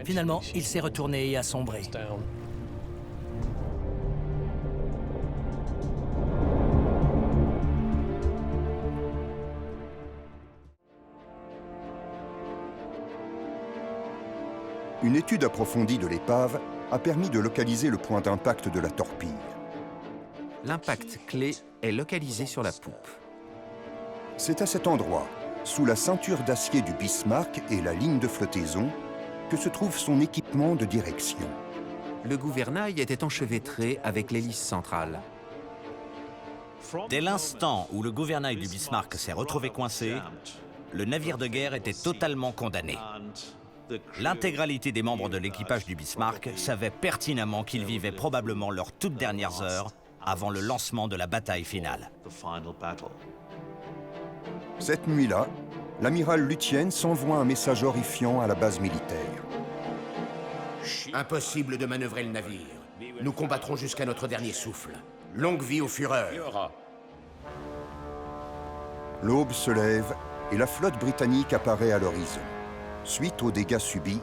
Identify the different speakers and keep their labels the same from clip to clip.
Speaker 1: Finalement, il s'est retourné et a sombré.
Speaker 2: Une étude approfondie de l'épave a permis de localiser le point d'impact de la torpille.
Speaker 3: L'impact clé est localisé sur la poupe.
Speaker 2: C'est à cet endroit, sous la ceinture d'acier du Bismarck et la ligne de flottaison, que se trouve son équipement de direction.
Speaker 3: Le gouvernail était enchevêtré avec l'hélice centrale.
Speaker 4: Dès l'instant où le gouvernail du Bismarck s'est retrouvé coincé, le navire de guerre était totalement condamné. L'intégralité des membres de l'équipage du Bismarck savaient pertinemment qu'ils vivaient probablement leurs toutes dernières heures avant le lancement de la bataille finale.
Speaker 2: Cette nuit-là, l'amiral Lutyens s'envoie un message horrifiant à la base militaire.
Speaker 5: Impossible de manœuvrer le navire. Nous combattrons jusqu'à notre dernier souffle. Longue vie aux fureurs.
Speaker 2: L'aube se lève et la flotte britannique apparaît à l'horizon. Suite aux dégâts subis,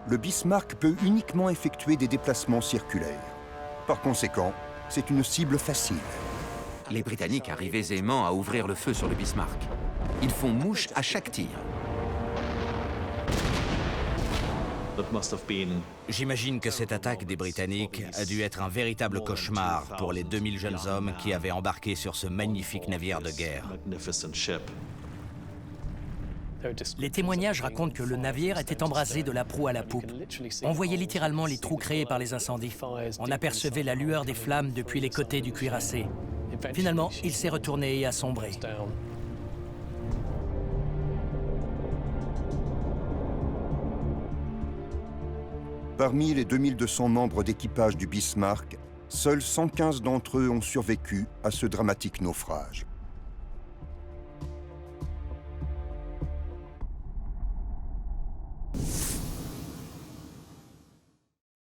Speaker 2: le Bismarck peut uniquement effectuer des déplacements circulaires. Par conséquent, c'est une cible facile.
Speaker 3: Les Britanniques arrivent aisément à ouvrir le feu sur le Bismarck. Ils font mouche à chaque tir.
Speaker 4: J'imagine que cette attaque des Britanniques a dû être un véritable cauchemar pour les 2000 jeunes hommes qui avaient embarqué sur ce magnifique navire de guerre.
Speaker 1: Les témoignages racontent que le navire était embrasé de la proue à la poupe. On voyait littéralement les trous créés par les incendies. On apercevait la lueur des flammes depuis les côtés du cuirassé. Finalement, il s'est retourné et a sombré.
Speaker 2: Parmi les 2200 membres d'équipage du Bismarck, seuls 115 d'entre eux ont survécu à ce dramatique naufrage.